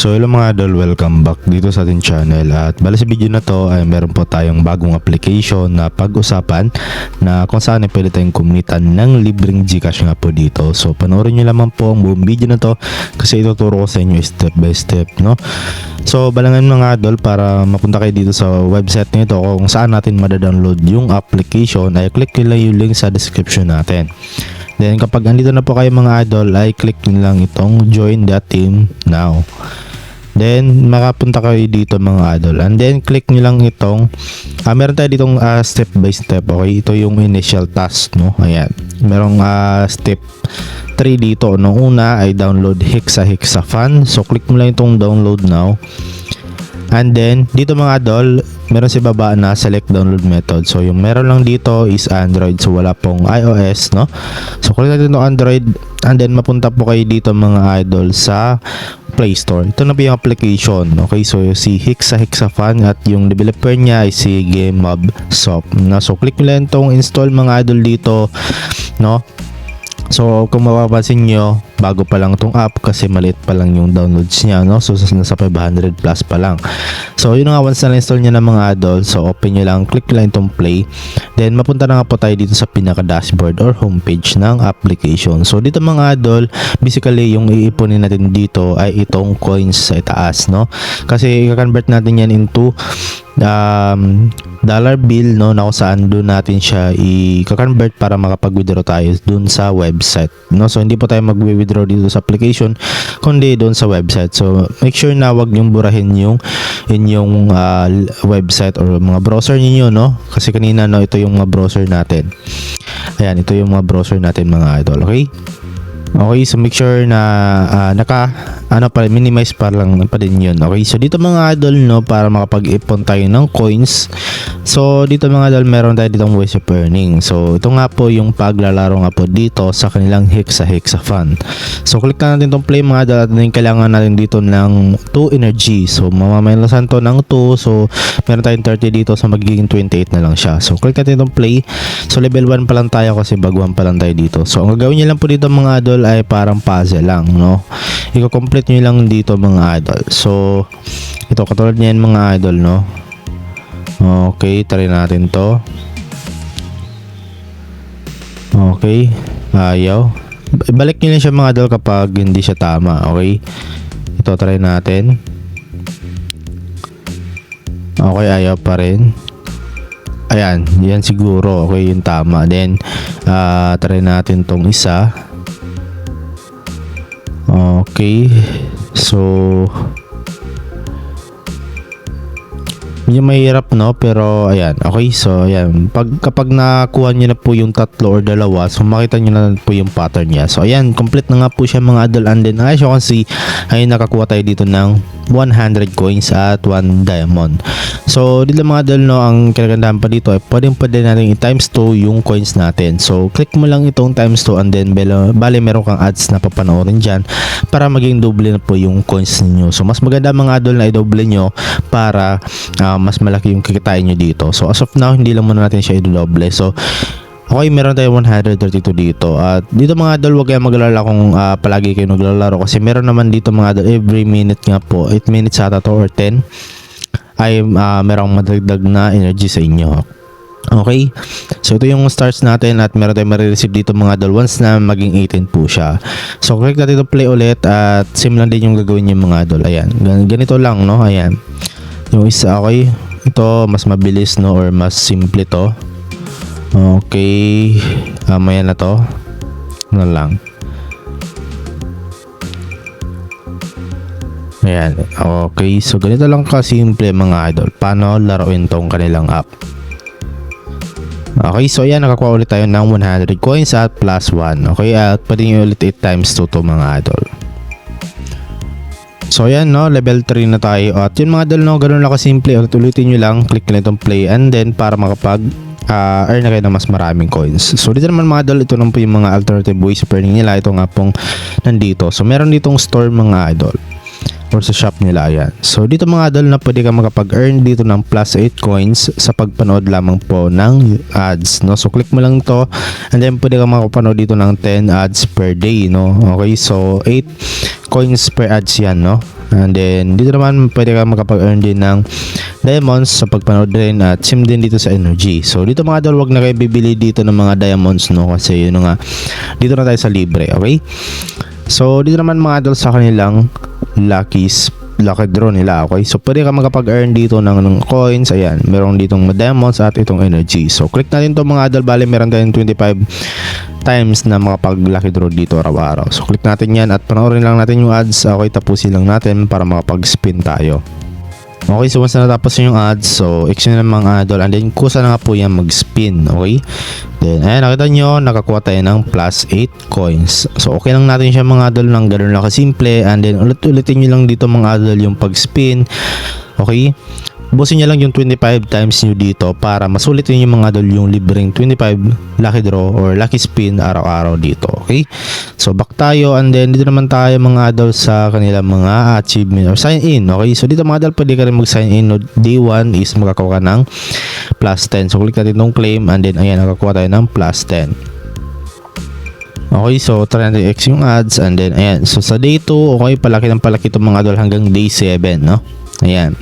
So hello mga idol, welcome back dito sa ating channel. At bali sa video na to ay meron po tayong bagong application na pag-usapan na kung saan ay pwede tayong kumita ng libreng Gcash nga po dito. So panoorin nyo lamang po ang buong video na to kasi ituturo ko sa inyo step by step, no? So balangan mga idol, para mapunta kayo dito sa website nito kung saan natin madadownload yung application ay click nyo lang yung link sa description natin. Then kapag andito na po kayo mga idol ay click nyo lang itong join the team now. Then makapunta kayo dito mga idol, and then click nyo lang itong meron tayo ditong step by step. Okay, ito yung initial task, no? Ayan, merong step 3 dito. Nung una ay download Hexa-Fan. So click mo lang itong download now. And then dito mga idol, meron sa baba na select download method. So yung meron lang dito is Android, so wala pong iOS, no? So click natin itong Android, and then mapunta po kayo dito mga idol sa Play Store. Ito na po yung application. Okay, so si Hexa-Fan at yung developer niya ay si GameMobSoft. So click nyo lang itong install mga idol dito, no? So kung mapapansin nyo, bago pa lang itong app kasi maliit pa lang yung downloads niya, no? So nasa 500 plus pa lang. So yun nga, once na install niya ng mga idol, so open nyo lang, click lang itong play. Then mapunta na nga po tayo dito sa pinaka dashboard or homepage ng application. So dito mga idol, basically yung iipunin natin dito ay itong coins sa itaas, no? Kasi i-convert natin yan into dollar bill, no, na kung saan doon natin siya i-convert para makapag-withdraw tayo doon sa website, no? So hindi po tayo mag-withdraw dito sa application kundi doon sa website. So make sure na wag niyong burahin yung inyong website or mga browser niyo, no? Kasi kanina, no, ito yung mga browser natin. Ayan, ito yung mga browser natin mga idol. Okay? Okay, so make sure na minimize pa lang pa din yun. Okay, so dito mga idol, no, para makapag-ipon tayo ng coins. So dito mga idol, meron tayo ditong ways of earning. So ito nga po yung paglalaro nga po dito sa kanilang Hexa-Fan. So click na natin itong play mga idol, at then kailangan natin dito ng 2 energy. So mamamayasan to ng 2. So meron tayong 30 dito, so magiging 28 na lang siya. So click natin itong play. So level 1 pa lang tayo kasi baguhan pa lang tayo dito. So ang gagawin nyo lang po dito mga idol ay parang puzzle lang, no? I-complete nyo lang dito mga idol. So ito katulad niyan mga idol, no? Okay, try natin to. Okay, ayaw. Balik nyo lang siya mga idol kapag hindi siya tama. Okay, ito try natin. Okay, ayaw pa rin. Ayan, yan siguro. Okay, yung tama. Then try natin tong isa. Okay, so medyo mahirap, no? Pero ayan, okay, so ayan, kapag nakuha nyo na po yung tatlo or dalawa, so makita nyo na po yung pattern niya. So ayan, complete na nga po siya mga idol, and then as you can see ay nakakuha tayo dito ng 100 coins at 1 diamond. So dito mga idol, no, ang kinagandahan pa dito ay pwede natin i-times 2 yung coins natin. So click mo lang itong times 2, and then bale meron kang ads na papanoorin dyan para maging double na po yung coins niyo. So mas maganda mga idol na i-double nyo para mas malaki yung kikitain nyo dito. So as of now, hindi lang muna natin siya i-double. So okay, meron tayo 132 dito. At dito mga idol, huwag kayong mag-alala kung palagi kayo naglalaro, kasi meron naman dito mga idol, every minute nga po, 8 minutes ata to or 10 ay merong madagdag na energy sa inyo. Okay, so ito yung stars natin, at meron tayong marireceive dito mga idol once na maging 18 po siya. So click natin ito play ulit, at same lang din yung gagawin nyo mga idol. Ayan, ganito lang, no? Ayan yung isa. Okay, ito mas mabilis, no, or mas simple to. Okay, maya na to na lang. Ayan, okay, so ganito lang kasimple mga idol paano laruin tong kanilang app. Okay, so ayan, nakakuha ulit tayo ng 100 coins at plus 1. Okay, at pwede nyo ulit 8 times 2 to mga idol. So ayan, no, level 3 na tayo. At yun mga idol, no, ganun lang kasimple. Ulitin nyo lang, click na itong play, and then para makapag earn na kayo ng mas maraming coins. So dito naman mga idol, ito naman po yung mga alternative ways of earning nila. Ito nga pong nandito. So meron ditong store mga idol, or sa shop nila. Ayan. So dito mga idol, na pwede ka makapag-earn dito ng plus 8 coins sa pagpanood lamang po ng ads, no? So click mo lang to, and then pwede ka makapanood dito ng 10 ads per day, no? Okay, so 8 coins per ads yan, no? And then dito naman pwede ka makapag-earn din ng diamonds sa pagpanood rin, at same din dito sa energy. So dito mga idol, wag na kayo bibili dito ng mga diamonds, no, kasi yun nga, dito na tayo sa libre. Okay, so dito naman mga idol sa kanilang lucky draw nila. Okay, so pwede ka makapag-earn dito ng coins. Ayan, meron ditong diamonds at itong energy. So click natin to mga idol. Bale meron tayong 25 times na makapag-lucky draw dito araw-araw. So click natin yan at panoorin lang natin yung ads. Okay, tapusin lang natin para makapag-spin tayo. Okay, so once na natapos yung ads, so action na mga idol, and then kusa na nga po yan mag-spin. Okay, then ayan, nakita nyo, nakakuha tayo ng plus 8 coins. So okay lang natin siya mga idol, ng ganun lang kasimple, and then ulit-ulitin nyo lang dito mga idol yung pag-spin. Okay, busin nyo lang yung 25 times nyo dito para masulitin yung mga idol yung libreng 25 lucky draw or lucky spin araw-araw dito. Okay, so back tayo, and then dito naman tayo mga idol sa kanilang mga achievement or sign in. Okay, so dito mga idol pwede ka rin mag-sign in. No? Day 1 is makakakuha ka ng plus 10. So click natin itong claim, and then ayan, nakakuha tayo ng plus 10. Okay, so try natin i-X yung ads, and then ayan, so sa day 2, okay, palaki ng palaki itong mga idol hanggang day 7, no? Ayan.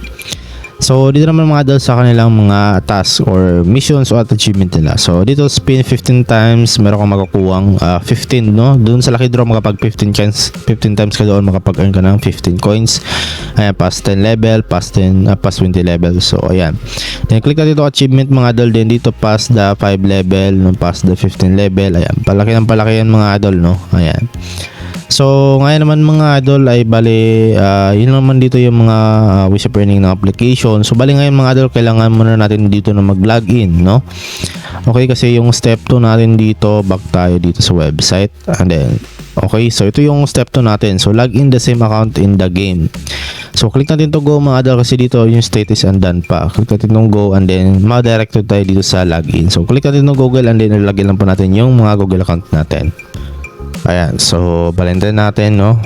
So dito naman mga idol sa kanilang mga tasks or missions o achievement nila. So dito spin 15 times, meron kang makukuhang 15, no? Doon sa lucky draw makapag 15 times ka doon, makapag-earn ka ng 15 coins. Ayan, past 10 level, past 20 level. So ayan. Then click natin dito achievement mga idol, din dito past the 5 level, no? Past the 15 level. Ayan, palaki ng palaki yan mga idol, no? Ayan. So ngayon naman mga idol ay bali yun naman dito yung mga ways of earning ng application. So bali ngayon mga idol, kailangan muna natin dito na mag-login, no? Okay, kasi yung step 2 natin dito, back tayo dito sa website, and then okay, so ito yung step 2 natin. So log in the same account in the game. So click natin to go mga idol, kasi dito yung status undone pa. Click natin tong go, and then ma-directed tayo dito sa login. So click natin tong Google, and then ilagay lang po natin yung mga Google account natin. Ayan, so balente natin, no?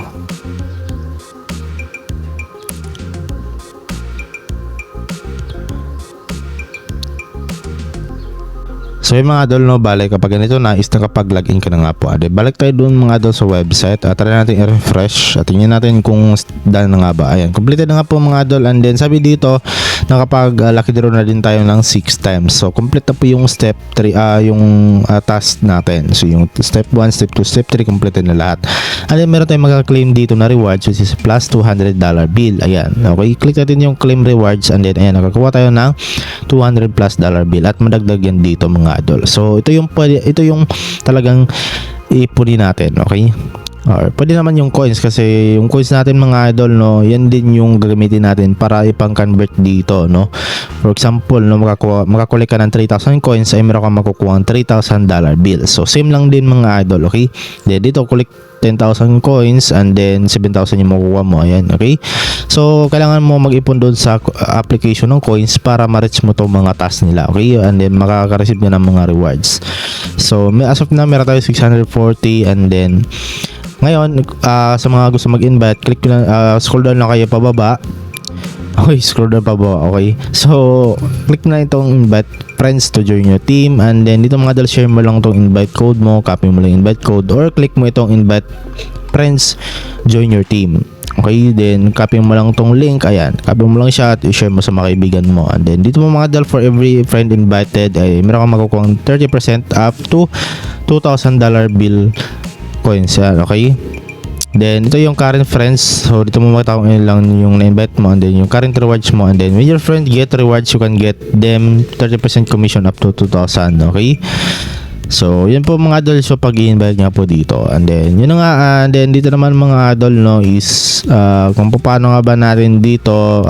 So yung mga idol, no, balik kapag ganito na is nakapag-login ka na nga po. Balik tayo doon mga idol sa website at try natin i-refresh at tingnan natin kung done na nga ba. Ayan, completed na nga po mga idol, and then sabi dito nakapag-lucky draw na din tayo ng 6 times. So complete na po yung step 3, yung task natin. So yung step 1, step 2, step 3 completed na lahat. And then meron tayong magka-claim dito na rewards, which is plus $200 bill. Ayan, okay, click natin yung claim rewards, and then ayan, nakakuha tayo ng $200 plus bill at madagdag yan dito mga idol. So ito yung talagang ipunin natin, okay? Or pwede naman yung coins, kasi yung coins natin mga idol, no, yan din yung gagamitin natin para ipang-convert dito, no? For example, no, makakulik ka ng 3,000 coins ay meron kang makukuha ng $3,000 bill. So same lang din mga idol, okay? Then dito kulik 10,000 coins, and then 7,000 yung makukuha mo. Ayan, okay? So kailangan mo mag-ipon doon sa application ng coins para ma-reach mo tong mga tasks nila, okay? And then makaka-receive ka ng mga rewards. So as of now meron tayo 640, and then ngayon sa mga gusto mag-invite, click lang, scroll down lang kayo pababa. Okay, scroll down pababa. Okay, so click na itong invite friends to join your team, and then dito mga idol, share mo lang itong invite code mo, copy mo lang invite code, or click mo itong invite friends join your team. Okay, then copy mo lang tong link. Ayan, copy mo lang siya at i-share mo sa mga kaibigan mo. And then dito mo mga idol, for every friend invited ay meron kang makukuha 30% up to $2,000 bill coins yan, okay? Then ito yung current friends. So dito mo makita kung ilan lang yung na-invite mo, and then yung current rewards mo, and then when your friend get rewards, you can get them 30% commission up to 2,000, okay? So yun po mga idol, so pag i-invite nga po dito, and then yun nga, and then dito naman mga idol, no, is kung paano nga ba natin dito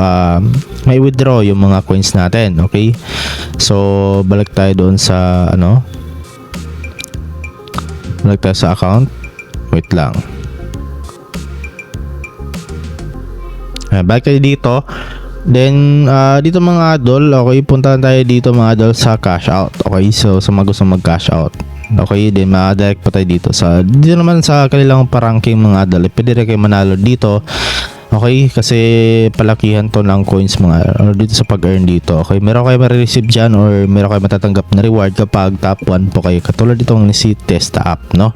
may withdraw yung mga coins natin, okay? So balik tayo doon sa balik tayo sa account. Wait lang. Balik tayo dito. Then dito mga idol, okay, punta tayo dito mga idol sa cash out. Okay, so sa mga gusto mag cash out, okay, then ma-direct pa tayo dito dito naman sa kanilang paranking mga idol. Pwede rin kayo manalo dito, okay, kasi palakihan to ng coins mga dito sa pag-earn dito. Okay, meron kayo ma-receive dyan, or meron kayo matatanggap na reward kapag top 1 po kayo, katulad itong si Testa app, no?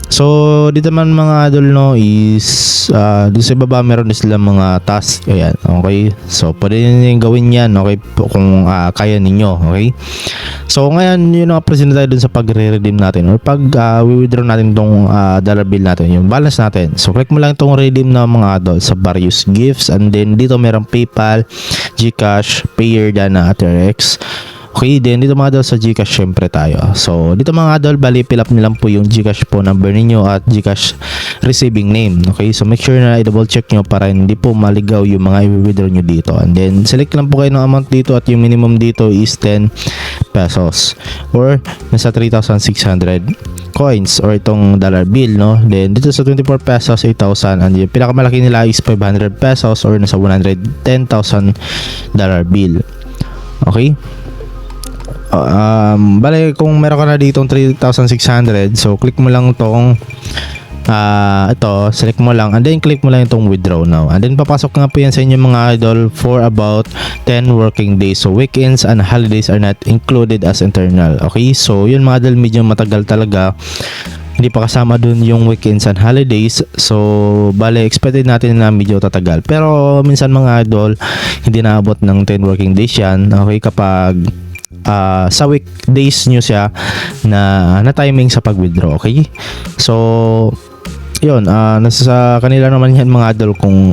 So dito man mga idol no is dito sa baba meron din silang mga task. Ayan, okay. So pwede niyo gawin yan, okay, kung kaya ninyo, okay. So ngayon yun ang present tayo dun sa pagre-redeem natin or pag withdraw natin tong dollar bill natin, yung balance natin. So click mo lang itong redeem na mga idol sa various gifts, and then dito meron PayPal, GCash, Payer, Dana, at RX. Okay, then dito mga idol sa GCash syempre tayo. So dito mga idol, bali fill up nilang po yung GCash po number ninyo at GCash receiving name. Okay, so make sure na i-double check nyo para hindi po maligaw yung mga i-withdraw nyo dito. And then select lang po kayo ng amount dito at yung minimum dito is 10 pesos or nasa 3,600 coins or itong dollar bill, no. Then dito sa 24 pesos 8,000, and yung pinakamalaki nila is 500 pesos or nasa 110,000 dollar bill. Okay. Bale kung meron ka na ditong 3,600, so click mo lang tong ito, select mo lang and then click mo lang itong withdraw now, and then papasok nga po yan sa inyo mga idol for about 10 working days. So weekends and holidays are not included as internal. Okay, so yun mga idol, medyo matagal talaga, hindi pa kasama dun yung weekends and holidays. So bale expected natin na medyo tatagal, pero minsan mga idol hindi naabot ng 10 working days yan, okay, kapag sa weekdays nyo siya na timing sa pag-withdraw. Okay, so yun, nasa kanila naman yan mga idol kung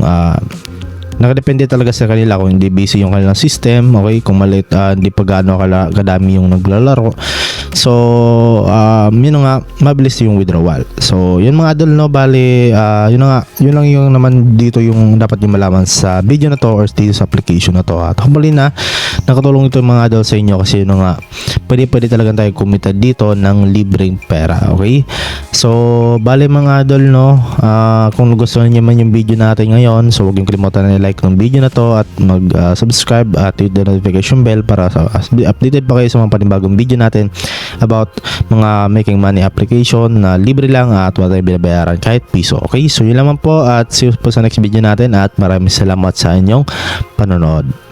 nakadepende talaga sa kanila kung hindi busy yung kanilang system, okay, kung maliit, hindi pa gaano kadami yung naglalaro. So yun nga, mabilis yung withdrawal. So yun mga idol, no, bali yun nga, yun lang yung naman dito yung dapat yung malaman sa video na to or dito sa application na to. At hopefully na nakatulong ito mga idol sa inyo, kasi yun nga, pwede talaga tayo kumita dito ng libreng pera. Okay, so bali mga idol, no, kung gusto niyo man yung video natin ngayon, so huwag yung kalimutan na like ng video na to at mag-subscribe at hit the notification bell para updated pa kayo sa mga panibagong video natin about mga making money application na libre lang at wala tayong binabayaran kahit piso. Okay, so yun lamang po at see you po sa next video natin at maraming salamat sa inyong panonood.